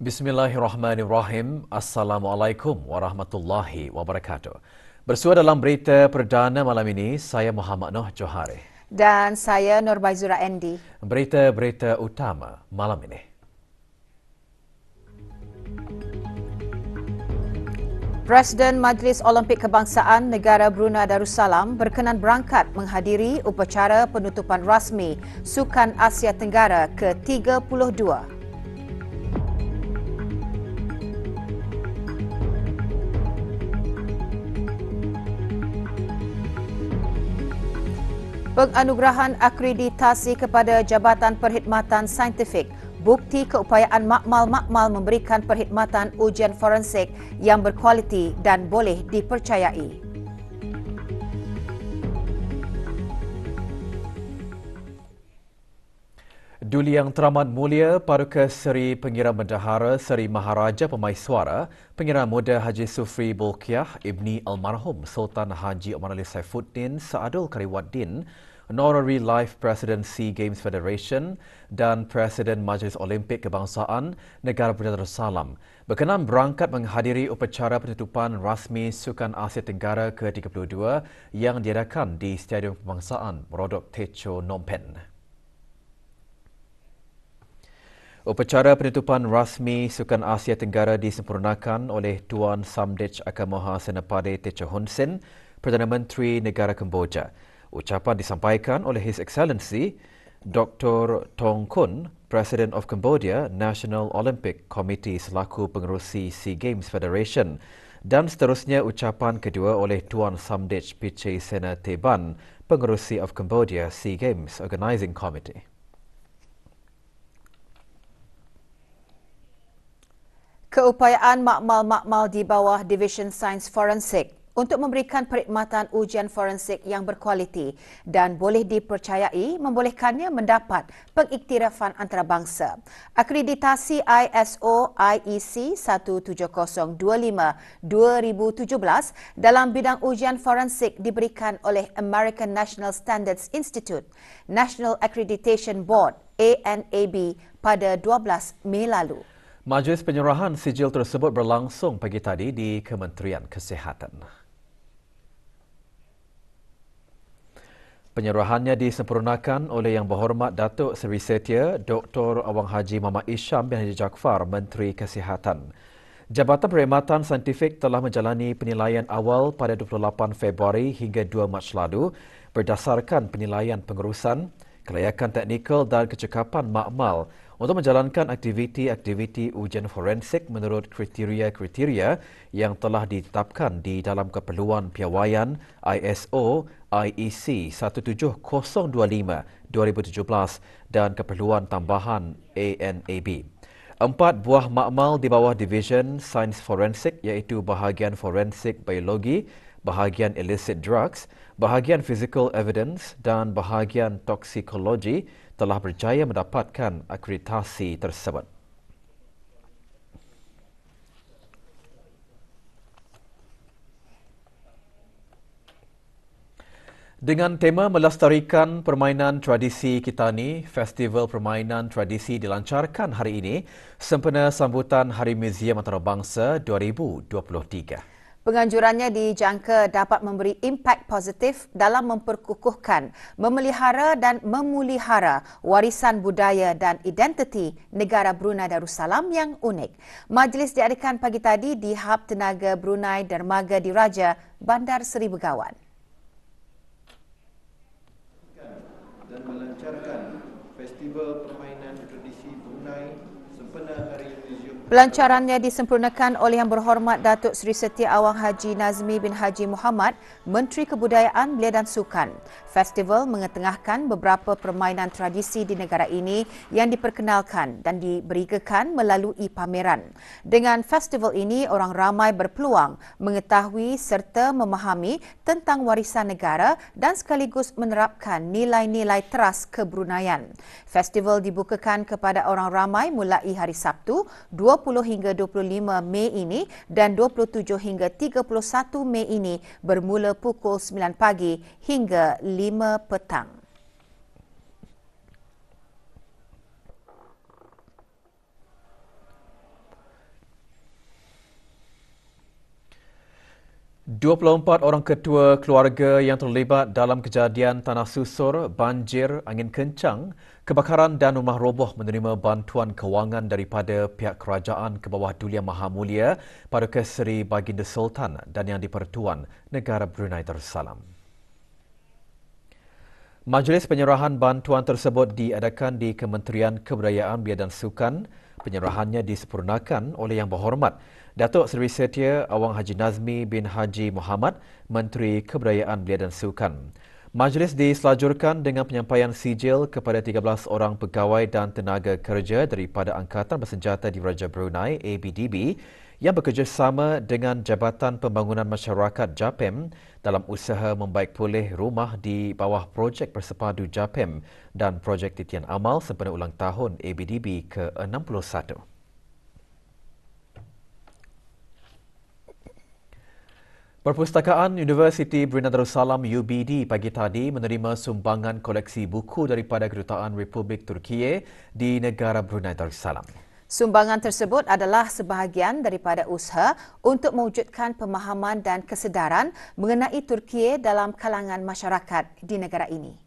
Bismillahirrahmanirrahim. Assalamualaikum warahmatullahi wabarakatuh. Bersua dalam berita perdana malam ini, saya Muhammad Noh Johari. Dan saya Nurbaizura Andy. Berita-berita utama malam ini. Presiden Majlis Olimpik Kebangsaan Negara Brunei Darussalam berkenan berangkat menghadiri upacara penutupan rasmi Sukan Asia Tenggara ke-32. Penganugerahan akreditasi kepada Jabatan Perkhidmatan Saintifik bukti keupayaan makmal-makmal memberikan perkhidmatan ujian forensik yang berkualiti dan boleh dipercayai. Duli Yang Teramat Mulia Paduka Seri Pengira Bendahara Seri Maharaja Pemaiswara Pengira Muda Haji Sufri Bolkiah Ibni Almarhum Sultan Haji Omar Ali Saifuddin Saadul Kariwaddin, Honorary Life President SEA Games Federation dan Presiden Majlis Olimpik Kebangsaan Negara Brunei Darussalam berkenan berangkat menghadiri upacara penutupan rasmi Sukan Asia Tenggara ke-32 yang diadakan di Stadium Kebangsaan Merodok Techo Phnom Penh. Upacara penutupan rasmi Sukan Asia Tenggara disempurnakan oleh Tuan Samdech Akamoha Senapati Techo Hun Sen, Perdana Menteri Negara Kemboja. Ucapan disampaikan oleh His Excellency Dr. Tong Kun, President of Cambodia National Olympic Committee selaku pengerusi SEA Games Federation, dan seterusnya ucapan kedua oleh Tuan Samdech Pichai Sena Teban, pengerusi of Cambodia SEA Games Organising Committee. Keupayaan makmal-makmal di bawah Division Sains Forensik untuk memberikan perkhidmatan ujian forensik yang berkualiti dan boleh dipercayai membolehkannya mendapat pengiktirafan antarabangsa. Akreditasi ISO IEC 17025-2017 dalam bidang ujian forensik diberikan oleh American National Standards Institute, National Accreditation Board ANAB pada 12 Mei lalu. Majlis penyerahan sijil tersebut berlangsung pagi tadi di Kementerian Kesihatan. Penyerahannya disempurnakan oleh Yang Berhormat Datuk Seri Setia Dr. Awang Haji Muhammad Isham bin Haji Jaafar, Menteri Kesihatan. Jabatan Perkhidmatan Saintifik telah menjalani penilaian awal pada 28 Februari hingga 2 Mac lalu berdasarkan penilaian pengurusan, kelayakan teknikal dan kecekapan makmal untuk menjalankan aktiviti-aktiviti ujian forensik menurut kriteria-kriteria yang telah ditetapkan di dalam keperluan piawaian ISO IEC 17025-2017 dan keperluan tambahan ANAB. 4 buah makmal di bawah Division Sains Forensik iaitu bahagian forensik biologi, bahagian illicit drugs, bahagian physical evidence dan bahagian toksikologi telah berjaya mendapatkan akreditasi tersebut. Dengan tema melestarikan permainan tradisi Kitani, Festival Permainan Tradisi dilancarkan hari ini sempena sambutan Hari Muzium Antarabangsa 2023. Penganjurannya dijangka dapat memberi impak positif dalam memperkukuhkan, memelihara dan memulihara warisan budaya dan identiti negara Brunei Darussalam yang unik. Majlis diadakan pagi tadi di Hub Tenaga Brunei Dermaga Diraja, Bandar Seri Begawan. Dan melancarkan Festival Permainan Tradisi Brunei sempena Hari Muzium. Pelancarannya disempurnakan oleh Yang Berhormat Datuk Seri Setia Awang Haji Nazmi bin Haji Muhammad, Menteri Kebudayaan, Belia dan Sukan. Festival mengetengahkan beberapa permainan tradisi di negara ini yang diperkenalkan dan diberikan melalui pameran. Dengan festival ini, orang ramai berpeluang mengetahui serta memahami tentang warisan negara dan sekaligus menerapkan nilai-nilai teras kebruneian. Festival dibukakan kepada orang ramai mulai hari Sabtu 20 hingga 25 Mei ini dan 27 hingga 31 Mei ini bermula pukul 9 pagi hingga 5 petang. 24 orang ketua keluarga yang terlibat dalam kejadian tanah susur, banjir, angin kencang, kebakaran dan rumah roboh menerima bantuan kewangan daripada pihak kerajaan ke bawah Duli Yang Maha Mulia Paduka Seri Baginda Sultan dan Yang di-Pertuan Negara Brunei Darussalam. Majlis penyerahan bantuan tersebut diadakan di Kementerian Kebudayaan, Belia dan Sukan. Penyerahannya disempurnakan oleh Yang Berhormat Datuk Seri Setia Awang Haji Nazmi bin Haji Muhammad, Menteri Kebudayaan, Belia dan Sukan. Majlis diselajurkan dengan penyampaian sijil kepada 13 orang pegawai dan tenaga kerja daripada Angkatan Bersenjata di Raja Brunei ABDB yang bekerjasama dengan Jabatan Pembangunan Masyarakat JAPEM dalam usaha membaik pulih rumah di bawah projek bersepadu JAPEM dan projek titian amal sempena ulang tahun ABDB ke-61. Perpustakaan Universiti Brunei Darussalam UBD pagi tadi menerima sumbangan koleksi buku daripada Kedutaan Republik Turkiye di negara Brunei Darussalam. Sumbangan tersebut adalah sebahagian daripada usaha untuk mewujudkan pemahaman dan kesedaran mengenai Turkiye dalam kalangan masyarakat di negara ini.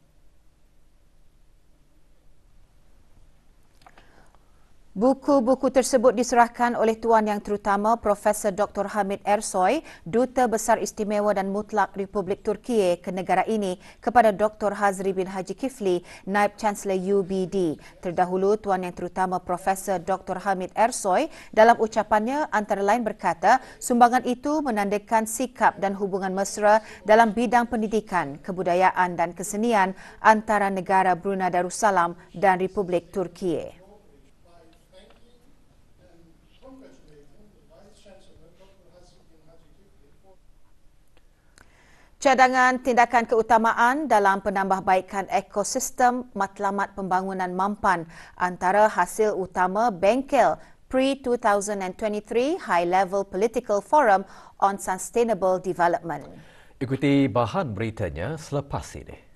Buku-buku tersebut diserahkan oleh Tuan Yang Terutama Profesor Dr. Hamid Ersoy, Duta Besar Istimewa dan Mutlak Republik Turkiye ke negara ini kepada Dr. Hazri bin Haji Kifli, Naib Chancellor UBD. Terdahulu, Tuan Yang Terutama Profesor Dr. Hamid Ersoy dalam ucapannya antara lain berkata, sumbangan itu menandakan sikap dan hubungan mesra dalam bidang pendidikan, kebudayaan dan kesenian antara negara Brunei Darussalam dan Republik Turkiye. Cadangan tindakan keutamaan dalam penambahbaikan ekosistem matlamat pembangunan mampan antara hasil utama bengkel Pre-2023 High Level Political Forum on Sustainable Development. Ikuti bahan beritanya selepas ini.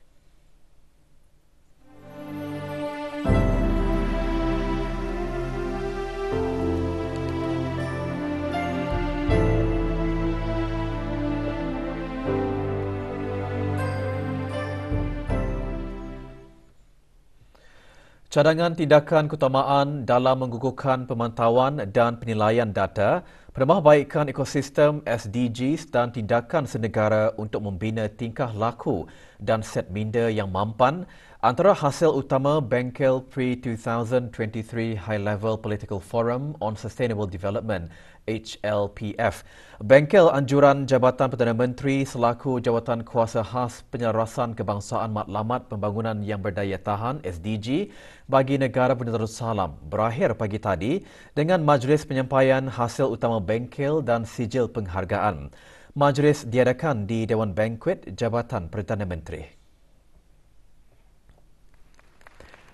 Cadangan tindakan keutamaan dalam menggugurkan pemantauan dan penilaian data, penambahbaikan ekosistem SDGs dan tindakan senegara untuk membina tingkah laku dan set minda yang mampan antara hasil utama bengkel Pre-2023 High Level Political Forum on Sustainable Development HLPF. Bengkel anjuran Jabatan Perdana Menteri selaku Jawatan Kuasa Khas Penyelarasan Kebangsaan Matlamat Pembangunan yang Berdaya Tahan SDG bagi negara Brunei Darussalam berakhir pagi tadi dengan majlis penyampaian hasil utama bengkel dan sijil penghargaan. Majlis diadakan di Dewan Bankuet Jabatan Perdana Menteri.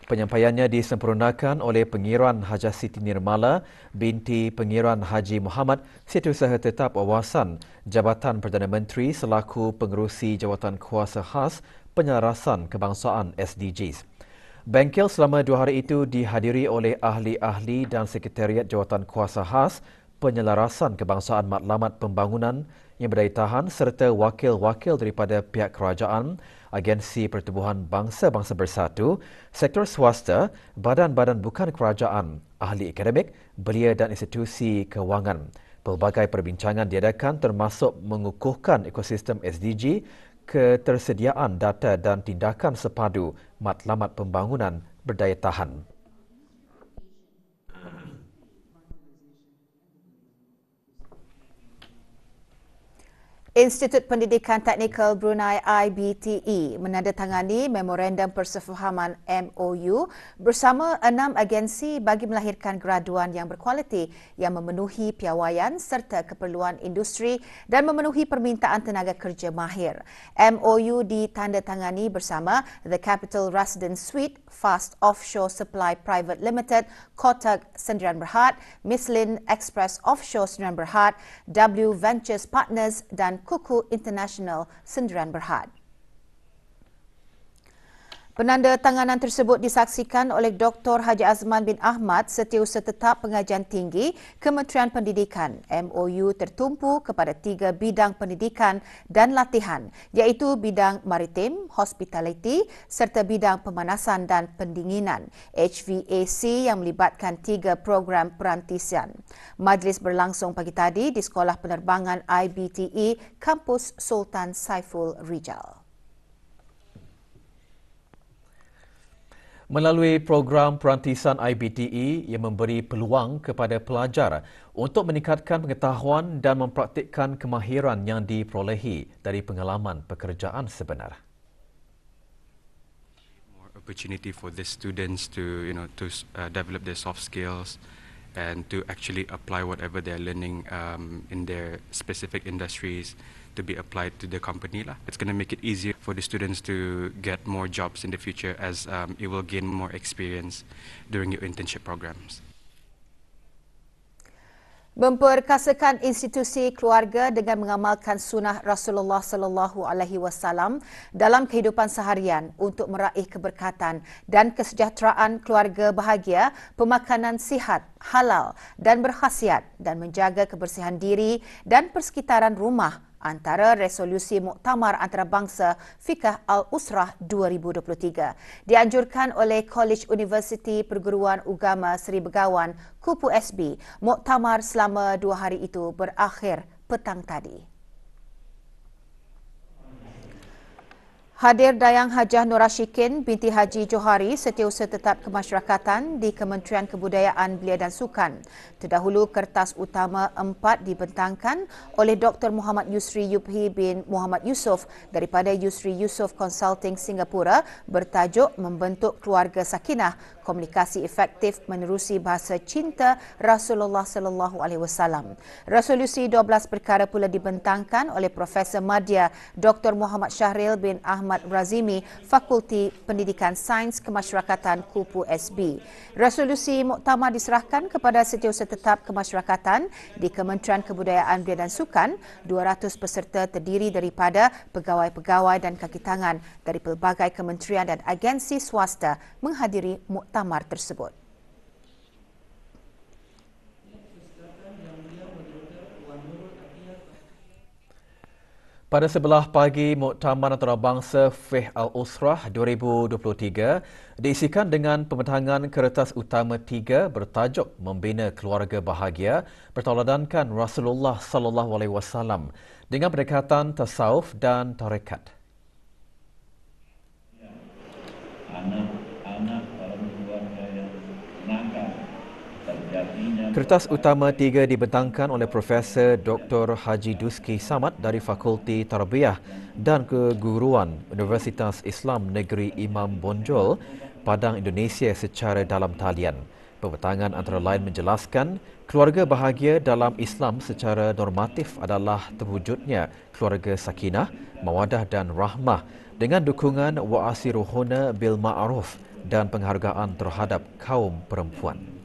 Penyampaiannya disempurnakan oleh Pengiran Hajah Siti Nirmala binti Pengiran Haji Muhammad, Setiausaha Tetap Wawasan Jabatan Perdana Menteri selaku Pengerusi Jawatan Kuasa Khas Penyelarasan Kebangsaan SDGs. Bengkel selama 2 hari itu dihadiri oleh ahli-ahli dan Sekretariat Jawatan Kuasa Khas Penyelarasan Kebangsaan Matlamat Pembangunan yang Berdaya Tahan serta wakil-wakil daripada pihak kerajaan, Agensi Pertubuhan Bangsa-Bangsa Bersatu, sektor swasta, badan-badan bukan kerajaan, ahli akademik, belia dan institusi kewangan. Pelbagai perbincangan diadakan termasuk mengukuhkan ekosistem SDG, ketersediaan data dan tindakan sepadu matlamat pembangunan berdaya tahan. Institut Pendidikan Teknikal Brunei IBTE menandatangani Memorandum Persefahaman MOU bersama 6 agensi bagi melahirkan graduan yang berkualiti yang memenuhi piawaian serta keperluan industri dan memenuhi permintaan tenaga kerja mahir. MOU ditandatangani bersama The Capital Residence Suite, Fast Offshore Supply Private Limited, Kotak Sendirian Berhad, Michelin Express Offshore Sendirian Berhad, W Ventures Partners dan Kuku International Sendirian Berhad. Penandatanganan tersebut disaksikan oleh Dr. Haji Azman bin Ahmad, Setiausaha Tetap Pengajian Tinggi Kementerian Pendidikan. MOU tertumpu kepada 3 bidang pendidikan dan latihan, iaitu bidang maritim, hospitality serta bidang pemanasan dan pendinginan HVAC yang melibatkan 3 program perantisan. Majlis berlangsung pagi tadi di Sekolah Penerbangan IBTE, Kampus Sultan Saiful Rijal. Melalui program perantisan IBTE yang memberi peluang kepada pelajar untuk meningkatkan pengetahuan dan mempraktikkan kemahiran yang diperolehi dari pengalaman pekerjaan sebenar. More opportunity for the students to develop their soft skills and to actually apply whatever they're learning in their specific industries to be applied to the company lah. It's going to make it easier for the students to get more jobs in the future as you will gain more experience during your internship programs. Memperkasakan institusi keluarga dengan mengamalkan sunnah Rasulullah sallallahu alaihi wasallam dalam kehidupan seharian untuk meraih keberkatan dan kesejahteraan keluarga bahagia, pemakanan sihat, halal dan berkhasiat dan menjaga kebersihan diri dan persekitaran rumah antara resolusi Muktamar Antarabangsa Fiqh Al-Usrah 2023. Dianjurkan oleh College Universiti Perguruan Agama Seri Begawan, Kupu SB, muktamar selama 2 hari itu berakhir petang tadi. Hadir Dayang Hajah Nur Ashikin binti Haji Johari, Setiausaha Tetap Kemasyarakatan di Kementerian Kebudayaan Belia dan Sukan. Terdahulu kertas utama 4 dibentangkan oleh Dr. Muhammad Yusri Yubhi bin Muhammad Yusof daripada Yusri Yusof Consulting Singapura bertajuk Membentuk Keluarga Sakinah, Komunikasi Efektif Menerusi Bahasa Cinta Rasulullah sallallahu alaihi wasallam. Resolusi 12 perkara pula dibentangkan oleh Profesor Madya Dr. Muhammad Syahril bin Ahmad Razimi, Fakulti Pendidikan Sains Kemasyarakatan Kupu SB. Resolusi muktamar diserahkan kepada Setiausaha Tetap Kemasyarakatan di Kementerian Kebudayaan Belia dan Sukan. 200 peserta terdiri daripada pegawai-pegawai dan kaki tangan dari pelbagai kementerian dan agensi swasta menghadiri muktamar tersebut. Pada sebelah pagi, Muktamar Antarabangsa Fiqh Al-Usrah 2023 diisikan dengan pembentangan kertas utama 3 bertajuk Membina Keluarga Bahagia bertauladankan Rasulullah sallallahu alaihi wasallam dengan pendekatan tasawuf dan tarekat. Kertas utama 3 dibentangkan oleh Profesor Dr. Haji Duski Samad dari Fakulti Tarbiyah dan Keguruan Universitas Islam Negeri Imam Bonjol, Padang, Indonesia secara dalam talian. Pembentangan antara lain menjelaskan keluarga bahagia dalam Islam secara normatif adalah terwujudnya keluarga sakinah, mawadah dan rahmah dengan dukungan wa'asiruhuna bil ma'ruf dan penghargaan terhadap kaum perempuan.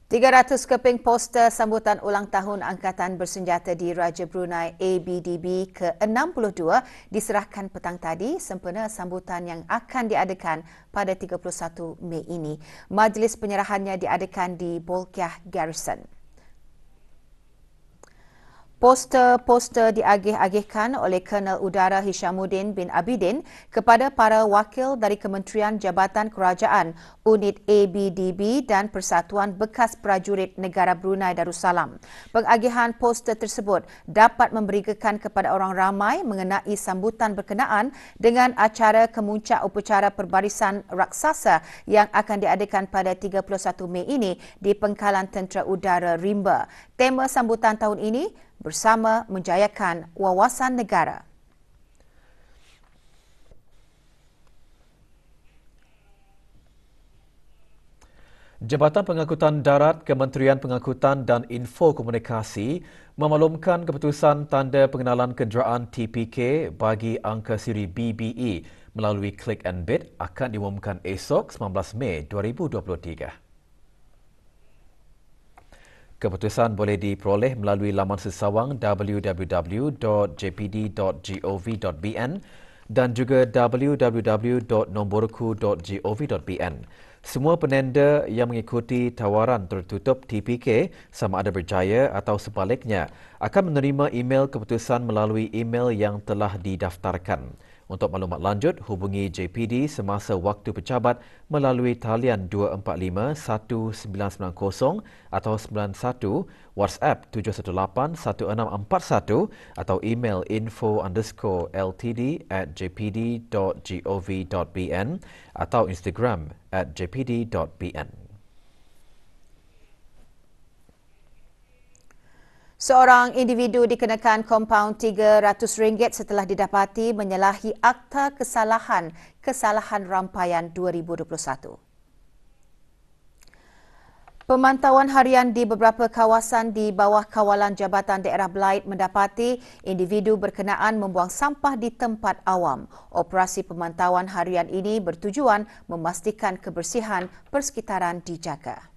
300 keping poster sambutan ulang tahun Angkatan Bersenjata Diraja Brunei ABDB ke-62 diserahkan petang tadi sempena sambutan yang akan diadakan pada 31 Mei ini. Majlis penyerahannya diadakan di Bolkiah Garrison. Poster-poster diagih-agihkan oleh Kolonel Udara Hishamuddin bin Abidin kepada para wakil dari Kementerian Jabatan Kerajaan, Unit ABDB dan Persatuan Bekas Prajurit Negara Brunei Darussalam. Pengagihan poster tersebut dapat memberikan kepada orang ramai mengenai sambutan berkenaan dengan acara kemuncak upacara perbarisan raksasa yang akan diadakan pada 31 Mei ini di Pengkalan Tentera Udara Rimba. Tema sambutan tahun ini bersama menjayakan wawasan negara. Jabatan Pengangkutan Darat Kementerian Pengangkutan dan Info Komunikasi memaklumkan keputusan tanda pengenalan kenderaan TPK bagi angka siri BBE melalui Click and Bid akan diumumkan esok 19 Mei 2023. Keputusan boleh diperoleh melalui laman sesawang www.jpd.gov.bn dan juga www.nomborku.gov.bn. Semua penenda yang mengikuti tawaran tertutup TPK sama ada berjaya atau sebaliknya akan menerima email keputusan melalui email yang telah didaftarkan. Untuk maklumat lanjut, hubungi JPD semasa waktu pejabat melalui talian 245-1990 atau 91, WhatsApp 718-1641 atau email info_ltd@jpd.gov.bn atau Instagram @jpd.bn. Seorang individu dikenakan kompaun RM300 setelah didapati menyalahi Akta Kesalahan Rampaian 2021. Pemantauan harian di beberapa kawasan di bawah kawalan Jabatan Daerah Belait mendapati individu berkenaan membuang sampah di tempat awam. Operasi pemantauan harian ini bertujuan memastikan kebersihan persekitaran dijaga.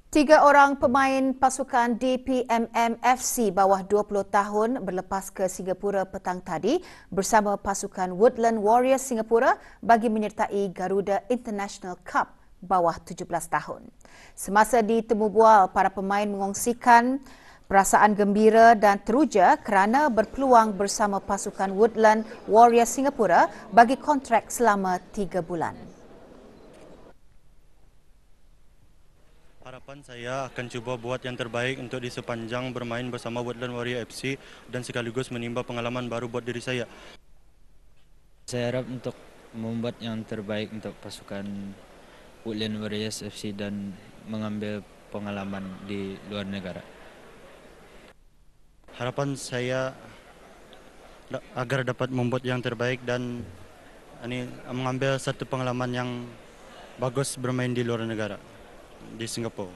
3 orang pemain pasukan DPMM FC bawah 20 tahun berlepas ke Singapura petang tadi bersama pasukan Woodland Warriors Singapura bagi menyertai Garuda International Cup bawah 17 tahun. Semasa ditemu bual, para pemain mengongsikan perasaan gembira dan teruja kerana berpeluang bersama pasukan Woodland Warriors Singapura bagi kontrak selama 3 bulan. Harapan saya akan cuba buat yang terbaik untuk di sepanjang bermain bersama Woodland Warrior FC dan sekaligus menimba pengalaman baru buat diri saya. Saya harap untuk membuat yang terbaik untuk pasukan Woodland Warriors FC dan mengambil pengalaman di luar negara. Harapan saya agar dapat membuat yang terbaik dan mengambil satu pengalaman yang bagus bermain di luar negara, di Singapura.